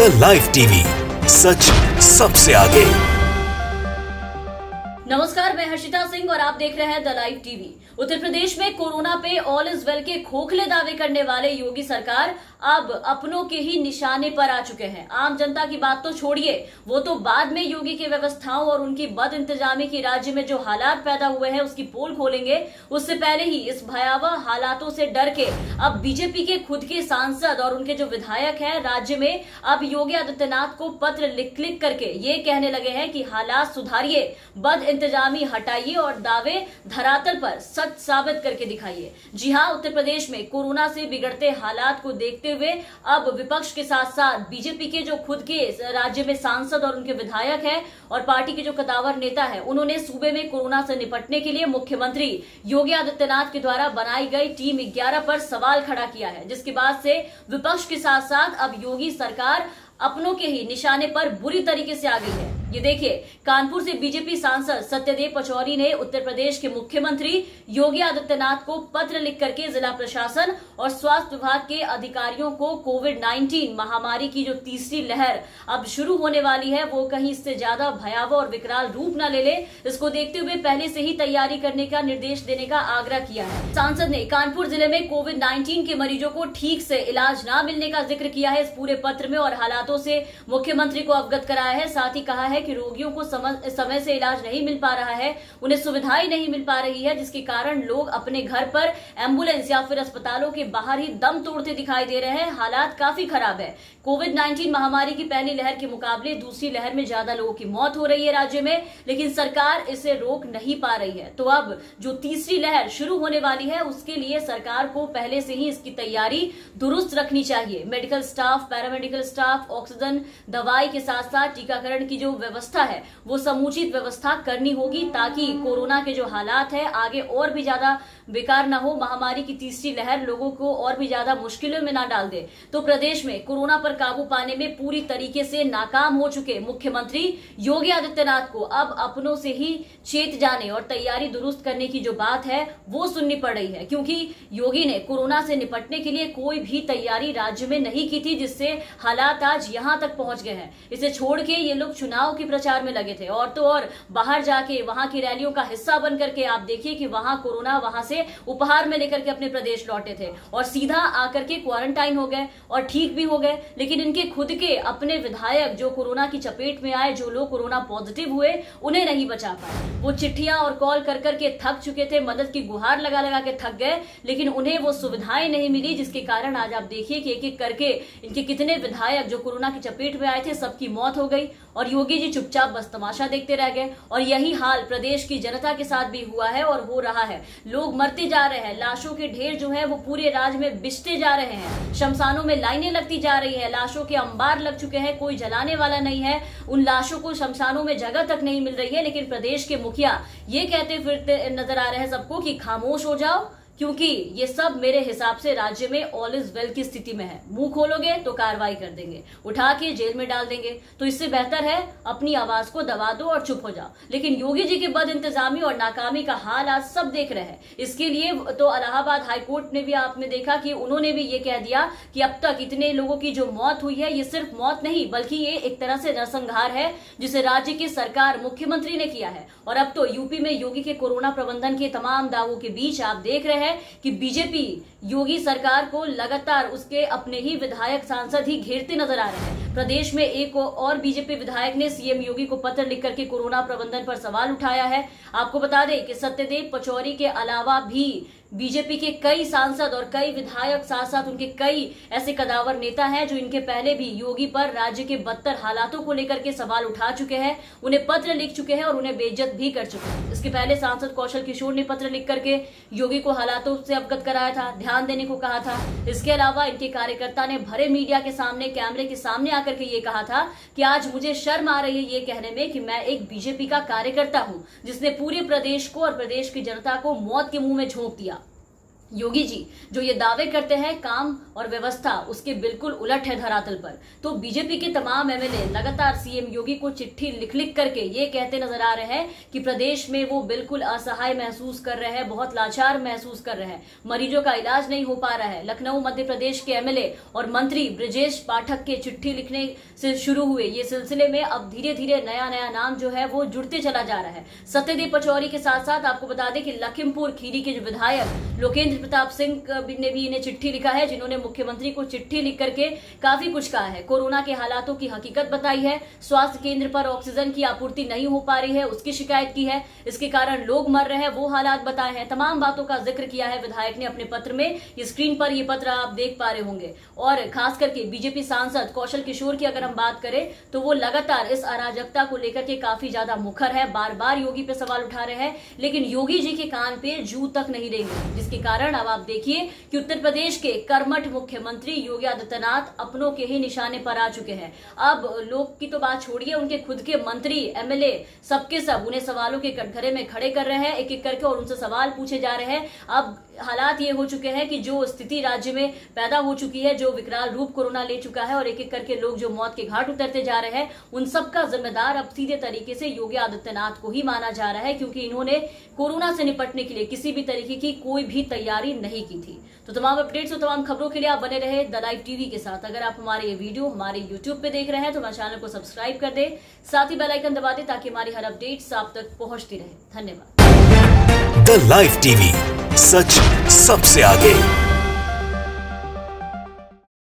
The live TV, सच सबसे आगे। नमस्कार, मैं हर्षिता सिंह और आप देख रहे हैं the live TV. Uttar Pradesh में कोरोना पे ऑल इज वेल के खोखले दावे करने वाले योगी सरकार अब अपनों के ही निशाने पर आ चुके हैं। आम जनता की बात तो छोड़िए, वो तो बाद में योगी की व्यवस्थाओं और उनकी बद इंतजामी की राज्य में जो हालात पैदा हुए हैं उसकी पोल खोलेंगे। उससे पहले ही इस भयावह हालातों से डर के अब बीजेपी के खुद के सांसद और उनके जो विधायक हैं राज्य में अब योगी आदित्यनाथ को पत्र लिख करके ये कहने लगे हैं कि हालात सुधारिए, बद इंतजामी हटाइए और दावे धरातल पर सच साबित करके दिखाइए। जी हां, उत्तर प्रदेश में कोरोना से बिगड़ते हालात को देखते हुए अब विपक्ष के साथ साथ बीजेपी के जो खुद के राज्य में सांसद और उनके विधायक हैं और पार्टी के जो कदावर नेता है, उन्होंने सूबे में कोरोना से निपटने के लिए मुख्यमंत्री योगी आदित्यनाथ के द्वारा बनाई गई टीम 11 पर सवाल खड़ा किया है, जिसके बाद से विपक्ष के साथ साथ अब योगी सरकार अपनों के ही निशाने पर बुरी तरीके से आ गई है। ये देखिए, कानपुर से बीजेपी सांसद सत्यदेव पचौरी ने उत्तर प्रदेश के मुख्यमंत्री योगी आदित्यनाथ को पत्र लिख करके जिला प्रशासन और स्वास्थ्य विभाग के अधिकारियों को कोविड-19 महामारी की जो तीसरी लहर अब शुरू होने वाली है वो कहीं इससे ज्यादा भयावह और विकराल रूप न ले ले, इसको देखते हुए पहले से ही तैयारी करने का निर्देश देने का आग्रह किया है। सांसद ने कानपुर जिले में कोविड-19 के मरीजों को ठीक से इलाज न मिलने का जिक्र किया है इस पूरे पत्र में और हालातों से मुख्यमंत्री को अवगत कराया है। साथ ही कहा है कि रोगियों को समय से इलाज नहीं मिल पा रहा है, उन्हें सुविधाएं नहीं मिल पा रही है, जिसके कारण लोग अपने घर पर एम्बुलेंस या फिर अस्पतालों के बाहर ही दम तोड़ते दिखाई दे रहे हैं। हालात काफी खराब है। कोविड-19 महामारी की पहली लहर के मुकाबले दूसरी लहर में ज्यादा लोगों की मौत हो रही है राज्य में, लेकिन सरकार इसे रोक नहीं पा रही है। तो अब जो तीसरी लहर शुरू होने वाली है उसके लिए सरकार को पहले से ही इसकी तैयारी दुरुस्त रखनी चाहिए। Medical staff, paramedical staff, oxygen, दवाई के साथ साथ टीकाकरण की जो व्यवस्था है वो समुचित व्यवस्था करनी होगी ताकि कोरोना के जो हालात है आगे और भी ज्यादा बेकार न हो, महामारी की तीसरी लहर लोगों को और भी ज्यादा मुश्किलों में ना डाल दे। तो प्रदेश में कोरोना पर काबू पाने में पूरी तरीके से नाकाम हो चुके मुख्यमंत्री योगी आदित्यनाथ को अब अपनों से ही चेत जाने और तैयारी दुरुस्त करने की जो बात है वो सुननी पड़ रही है, क्योंकि योगी ने कोरोना से निपटने के लिए कोई भी तैयारी राज्य में नहीं की थी, जिससे हालात आज यहां तक पहुंच गए हैं। इसे छोड़ के ये लोग चुनाव के प्रचार में लगे थे और तो और बाहर जाके वहां की रैलियों का हिस्सा बन करके आप देखिए कि वहां कोरोना वहां से उपहार में लेकर के अपने प्रदेश लौटे थे और सीधा आकर के क्वारंटाइन हो गए और ठीक भी हो गए। लेकिन इनके खुद के अपने विधायक जो कोरोना की चपेट में आए, जो लोग कोरोना पॉजिटिव हुए, उन्हें नहीं बचा पाए। वो चिट्ठियां और कॉल कर करके थक चुके थे, मदद की गुहार लगा लगा के थक गए, लेकिन उन्हें वो सुविधाएं नहीं मिली, जिसके कारण आज आप देखिए कि एक एक करके इनके कितने विधायक जो कोरोना की चपेट में आए थे सबकी मौत हो गई और योगी जी चुपचाप बस तमाशा देखते रह गए। और यही हाल प्रदेश की जनता के साथ भी हुआ है और हो रहा है। लोग मरते जा रहे हैं, लाशों के ढेर जो है वो पूरे राज्य में बिछते जा रहे हैं, शमशानों में लाइनें लगती जा रही है, लाशों के अंबार लग चुके हैं, कोई जलाने वाला नहीं है, उन लाशों को शमशानों में जगह तक नहीं मिल रही है। लेकिन प्रदेश के मुखिया ये कहते फिरते नजर आ रहे हैं सबको कि खामोश हो जाओ, क्योंकि ये सब मेरे हिसाब से राज्य में ऑल इज वेल की स्थिति में है। मुंह खोलोगे तो कार्रवाई कर देंगे, उठा के जेल में डाल देंगे। तो इससे बेहतर है अपनी आवाज को दबा दो और चुप हो जाओ। लेकिन योगी जी के बद इंतजामी और नाकामी का हाल आज सब देख रहे हैं। इसके लिए तो इलाहाबाद हाईकोर्ट ने भी आपने देखा कि उन्होंने भी ये कह दिया कि अब तक इतने लोगों की जो मौत हुई है ये सिर्फ मौत नहीं बल्कि ये एक तरह से नरसंहार है जिसे राज्य की सरकार मुख्यमंत्री ने किया है। और अब तो यूपी में योगी के कोरोना प्रबंधन के तमाम दावों के बीच आप देख रहे हैं कि बीजेपी योगी सरकार को लगातार उसके अपने ही विधायक सांसद ही घेरते नजर आ रहे हैं। प्रदेश में एक और बीजेपी विधायक ने सीएम योगी को पत्र लिख करके कोरोना प्रबंधन पर सवाल उठाया है। आपको बता दें कि सत्यदेव पचौरी के अलावा भी बीजेपी के कई सांसद और कई विधायक, साथ साथ उनके कई ऐसे कदावर नेता हैं जो इनके पहले भी योगी पर राज्य के बदतर हालातों को लेकर के सवाल उठा चुके हैं, उन्हें पत्र लिख चुके हैं और उन्हें बेइज्जत भी कर चुके हैं। इसके पहले सांसद कौशल किशोर ने पत्र लिख करके योगी को हालातों से अवगत कराया था, ध्यान देने को कहा था। इसके अलावा इनके कार्यकर्ता ने भरे मीडिया के सामने, कैमरे के सामने आकर के ये कहा था कि आज मुझे शर्म आ रही है ये कहने में कि मैं एक बीजेपी का कार्यकर्ता हूं जिसने पूरे प्रदेश को और प्रदेश की जनता को मौत के मुंह में झोंक दिया। योगी जी जो ये दावे करते हैं काम और व्यवस्था उसके बिल्कुल उलट है धरातल पर। तो बीजेपी के तमाम एमएलए लगातार सीएम योगी को चिट्ठी लिख लिख करके ये कहते नजर आ रहे हैं कि प्रदेश में वो बिल्कुल असहाय महसूस कर रहे हैं, बहुत लाचार महसूस कर रहे हैं, मरीजों का इलाज नहीं हो पा रहा है। लखनऊ मध्य प्रदेश के एमएलए और मंत्री ब्रजेश पाठक के चिट्ठी लिखने से शुरू हुए ये सिलसिले में अब धीरे धीरे नया नया नाम जो है वो जुड़ते चला जा रहा है। सत्यदेव पचौरी के साथ साथ आपको बता दें कि लखीमपुर खीरी के जो विधायक लोकेंद्र प्रताप सिंह ने भी इन्हें चिट्ठी लिखा है, जिन्होंने मुख्यमंत्री को चिट्ठी लिख करके काफी कुछ कहा है। कोरोना के हालातों की हकीकत बताई है, स्वास्थ्य केंद्र पर ऑक्सीजन की आपूर्ति नहीं हो पा रही है उसकी शिकायत की है, इसके कारण लोग मर रहे हैं वो हालात बताए हैं। तमाम बातों का जिक्र किया है विधायक ने अपने पत्र में। ये स्क्रीन पर ये पत्र आप देख पा रहे होंगे। और खास करके बीजेपी सांसद कौशल किशोर की अगर हम बात करें तो वो लगातार इस अराजकता को लेकर के काफी ज्यादा मुखर है, बार बार योगी पे सवाल उठा रहे हैं, लेकिन योगी जी के कान पे जू तक नहीं देंगे। जिसके कारण अब आप देखिए कि उत्तर प्रदेश के कर्मठ मुख्यमंत्री योगी आदित्यनाथ अपनों के ही निशाने पर आ चुके हैं। अब लोग की तो बात छोड़िए, उनके खुद के मंत्री एमएलए सबके सब उन्हें सवालों के कटघरे में खड़े कर रहे हैं एक एक करके और उनसे सवाल पूछे जा रहे हैं। अब हालात ये हो चुके हैं कि जो स्थिति राज्य में पैदा हो चुकी है, जो विकराल रूप कोरोना ले चुका है और एक एक करके लोग जो मौत के घाट उतरते जा रहे हैं, उन सब का जिम्मेदार अब सीधे तरीके से योगी आदित्यनाथ को ही माना जा रहा है, क्योंकि इन्होंने कोरोना से निपटने के लिए किसी भी तरीके की कोई भी तैयारी नहीं की थी। तो तमाम अपडेट्स और तमाम खबरों के लिए आप बने रहे द लाइव टीवी के साथ। अगर आप हमारे ये वीडियो हमारे यूट्यूब पे देख रहे हैं तो हमारे चैनल को सब्सक्राइब कर दे, साथ ही बेल आइकन दबा दे ताकि हमारी हर अपडेट्स आप तक पहुंचती रहे। धन्यवाद। द लाइव टीवी, सच सबसे आगे।